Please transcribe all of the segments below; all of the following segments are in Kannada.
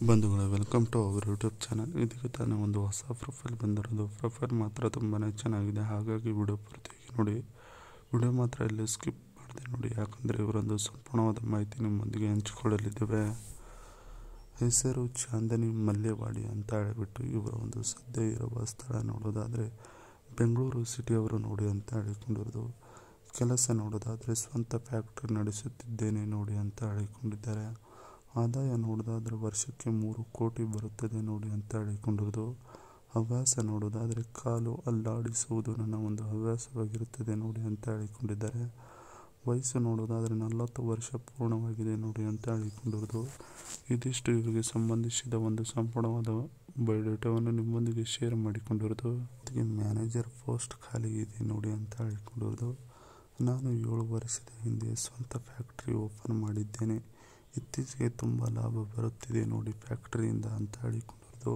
ಬಂಧುಗಳೇ, welcome to our YouTube channel. ಇದಕ್ಕೆ ತಾನೇ ಒಂದು ಹೊಸ ಪ್ರೊಫೈಲ್ ಬಂದಿರೋದು. ಪ್ರೊಫೈಲ್ ಮಾತ್ರ ತುಂಬಾ ಚೆನ್ನಾಗಿದೆ, ಹಾಗಾಗಿ ವಿಡಿಯೋ ಪೂರ್ತಿಯಾಗಿ ನೋಡಿ. ವಿಡಿಯೋ ಮಾತ್ರ ಇಲ್ಲಿ ಸ್ಕಿಪ್ ಮಾಡಿದೆ ನೋಡಿ, ಯಾಕಂದರೆ ಇವರೊಂದು ಸಂಪೂರ್ಣವಾದ ಮಾಹಿತಿ ನಿಮ್ಮೊಂದಿಗೆ ಹಂಚಿಕೊಳ್ಳಲಿದ್ದೇವೆ. ಹೆಸರು ಚಾಂದನಿ ಮಲ್ಯವಾಡಿ ಅಂತ ಹೇಳಿಬಿಟ್ಟು ಇವರ ಒಂದು ಸದ್ಯ ಇರುವ ಸ್ಥಳ ನೋಡೋದಾದರೆ ಬೆಂಗಳೂರು ಸಿಟಿಯವರು ನೋಡಿ ಅಂತ ಹೇಳಿಕೊಂಡಿರೋದು. ಕೆಲಸ ನೋಡೋದಾದರೆ ಸ್ವಂತ ಫ್ಯಾಕ್ಟ್ರಿ ನಡೆಸುತ್ತಿದ್ದೇನೆ ನೋಡಿ ಅಂತ ಹೇಳಿಕೊಂಡಿದ್ದಾರೆ. ಆದಾಯ ನೋಡೋದಾದರೆ ವರ್ಷಕ್ಕೆ 3 ಕೋಟಿ ಬರುತ್ತದೆ ನೋಡಿ ಅಂತ ಹೇಳಿಕೊಂಡಿರೋದು. ಹವ್ಯಾಸ ನೋಡೋದಾದರೆ ಕಾಲು ಅಲ್ಲಾಡಿಸುವುದು ನನ್ನ ಒಂದು ಹವ್ಯಾಸವಾಗಿರುತ್ತದೆ ನೋಡಿ ಅಂತ ಹೇಳಿಕೊಂಡಿದ್ದಾರೆ. ವಯಸ್ಸು ನೋಡೋದಾದರೆ 40 ವರ್ಷ ಪೂರ್ಣವಾಗಿದೆ ನೋಡಿ ಅಂತ ಹೇಳಿಕೊಂಡಿರೋದು. ಇದಿಷ್ಟು ಇವರಿಗೆ ಸಂಬಂಧಿಸಿದ ಒಂದು ಸಂಪೂರ್ಣವಾದ ಬಯೋಡೇಟಾವನ್ನು ನಿಮ್ಮೊಂದಿಗೆ ಶೇರ್ ಮಾಡಿಕೊಂಡಿರೋದು. ಇದಕ್ಕೆ ಮ್ಯಾನೇಜರ್ ಪೋಸ್ಟ್ ಖಾಲಿ ಇದೆ ನೋಡಿ ಅಂತ ಹೇಳಿಕೊಂಡಿರೋದು. ನಾನು 7 ವರ್ಷದ ಹಿಂದೆ ಸ್ವಂತ ಫ್ಯಾಕ್ಟ್ರಿ ಓಪನ್ ಮಾಡಿದ್ದೇನೆ. ಇತ್ತೀಚೆಗೆ ತುಂಬ ಲಾಭ ಬರುತ್ತಿದೆ ನೋಡಿ ಫ್ಯಾಕ್ಟ್ರಿಯಿಂದ ಅಂತ ಹೇಳಿಕೊಂಡಿರೋದು.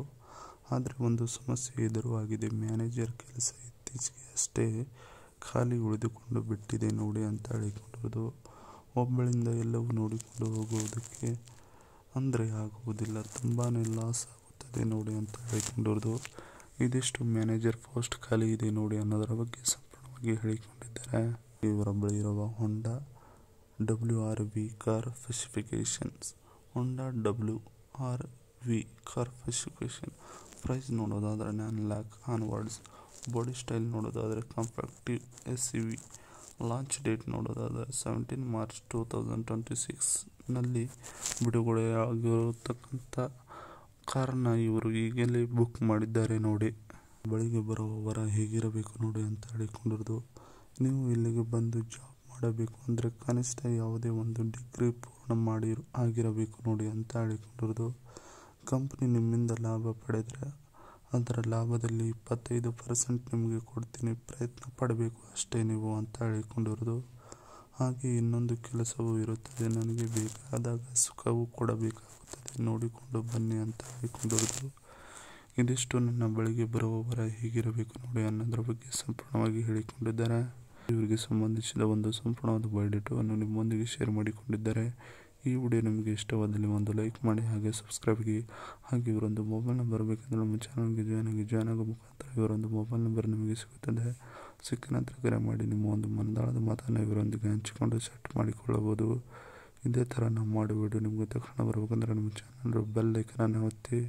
ಆದರೆ ಒಂದು ಸಮಸ್ಯೆ ಎದುರಾಗಿದೆ. ಮ್ಯಾನೇಜರ್ ಕೆಲಸ ಇತ್ತೀಚೆಗೆ ಅಷ್ಟೇ ಖಾಲಿ ಉಳಿದುಕೊಂಡು ಬಿಟ್ಟಿದೆ ನೋಡಿ ಅಂತ ಹೇಳಿಕೊಂಡಿರೋದು. ಒಬ್ಬಳಿಂದ ಎಲ್ಲವೂ ನೋಡಿಕೊಂಡು ಹೋಗುವುದಕ್ಕೆ ಅಂದರೆ ಆಗುವುದಿಲ್ಲ, ತುಂಬಾ ಲಾಸ್ ಆಗುತ್ತದೆ ನೋಡಿ ಅಂತ ಹೇಳಿಕೊಂಡಿರೋದು. ಇದಿಷ್ಟು ಮ್ಯಾನೇಜರ್ ಪೋಸ್ಟ್ ಖಾಲಿ ಇದೆ ನೋಡಿ ಅನ್ನೋದರ ಬಗ್ಗೆ ಸಂಪೂರ್ಣವಾಗಿ ಹೇಳಿಕೊಂಡಿದ್ದಾರೆ. ಇವರ ಬಳಿ ಇರುವ ಹೊಂಡಾ WRV ಕಾರ್ ಸ್ಪೆಸಿಫಿಕೇಶನ್ಸ್. ಹೊಂಡಾ WRV ಕಾರ್ ಸ್ಪೆಸಿಫಿಕೇಶನ್ ಪ್ರೈಸ್ ನೋಡೋದಾದರೆ 9 lakh ಆನ್ವರ್ಡ್ಸ್. ಬಾಡಿ ಸ್ಟೈಲ್ ನೋಡೋದಾದರೆ ಕಾಂಪ್ಯಾಕ್ಟಿವ್ SUV. ಲಾಂಚ್ ಡೇಟ್ ನೋಡೋದಾದರೆ 17 ಮಾರ್ಚ್ 2026ನಲ್ಲಿ ಬಿಡುಗಡೆಯಾಗಿರತಕ್ಕಂಥ ಕಾರನ್ನು ಇವರು ಈಗಲೇ ಬುಕ್ ಮಾಡಿದ್ದಾರೆ ನೋಡಿ. ಬಳಿಗೆ ಬರುವವರ ಹೇಗಿರಬೇಕು ನೋಡಿ ಅಂತ ಹೇಳಿಕೊಂಡಿರೋದು. ನೀವು ಇಲ್ಲಿಗೆ ಬಂದು ಜಾಬ್ ಮಾಡಬೇಕು ಅಂದರೆ ಕನಿಷ್ಠ ಯಾವುದೇ ಒಂದು ಡಿಗ್ರಿ ಪೂರ್ಣ ಆಗಿರಬೇಕು ನೋಡಿ ಅಂತ ಹೇಳಿಕೊಂಡಿರೋದು. ಕಂಪ್ನಿ ನಿಮ್ಮಿಂದ ಲಾಭ ಪಡೆದರೆ ಅದರ ಲಾಭದಲ್ಲಿ 25% ನಿಮಗೆ ಕೊಡ್ತೀನಿ, ಪ್ರಯತ್ನ ಪಡಬೇಕು ಅಷ್ಟೇ ನೀವು ಅಂತ ಹೇಳಿಕೊಂಡಿರೋದು. ಹಾಗೆ ಇನ್ನೊಂದು ಕೆಲಸವೂ ಇರುತ್ತದೆ, ನನಗೆ ಬೇಕಾದಾಗ ಸುಖವೂ ಕೊಡಬೇಕಾಗುತ್ತದೆ, ನೋಡಿಕೊಂಡು ಬನ್ನಿ ಅಂತ ಹೇಳಿಕೊಂಡಿರೋದು. ಇದಿಷ್ಟು ನನ್ನ ಬಳಿಗೆ ಬರುವವರ ಹೇಗಿರಬೇಕು ನೋಡಿ ಅನ್ನೋದ್ರ ಬಗ್ಗೆ ಸಂಪೂರ್ಣವಾಗಿ ಹೇಳಿಕೊಂಡಿದ್ದಾರೆ. ಇವರಿಗೆ ಸಂಬಂಧಿಸಿದ ಒಂದು ಸಂಪೂರ್ಣವಾದ ಬಯೋಡೇಟಾವನ್ನು ನಿಮ್ಮೊಂದಿಗೆ ಶೇರ್ ಮಾಡಿಕೊಂಡಿದ್ದಾರೆ. ಈ ವಿಡಿಯೋ ನಿಮಗೆ ಇಷ್ಟವಾದಲ್ಲಿ ಒಂದು ಲೈಕ್ ಮಾಡಿ, ಹಾಗೆ ಸಬ್ಸ್ಕ್ರೈಬ್ ಆಗಿ. ಹಾಗೆ ಇವರೊಂದು ಮೊಬೈಲ್ ನಂಬರ್ ಬೇಕಂದರೆ ನಮ್ಮ ಚಾನಲ್ಗೆ ಜಾಯ್ನ್ ಆಗೋ ಮುಖಾಂತರ ಇವರೊಂದು ಮೊಬೈಲ್ ನಂಬರ್ ನಿಮಗೆ ಸಿಗುತ್ತದೆ. ಸಿಕ್ಕ ನಂತರ ಕರೆ ಮಾಡಿ ನಿಮ್ಮ ಒಂದು ಮನದಾಳದ ಮಾತನ್ನು ಇವರೊಂದಿಗೆ ಹಂಚಿಕೊಂಡು ಸೆಟ್ ಮಾಡಿಕೊಳ್ಳಬಹುದು. ಇದೇ ಥರ ನಾವು ಮಾಡೋ ವಿಡಿಯೋ ನಿಮಗೆ ತಕ್ಷಣ ಬರಬೇಕಂದ್ರೆ ನಮ್ಮ ಚಾನಲ್ ಬೆಲ್ ಐಕನನ್ನು ಒತ್ತಿ.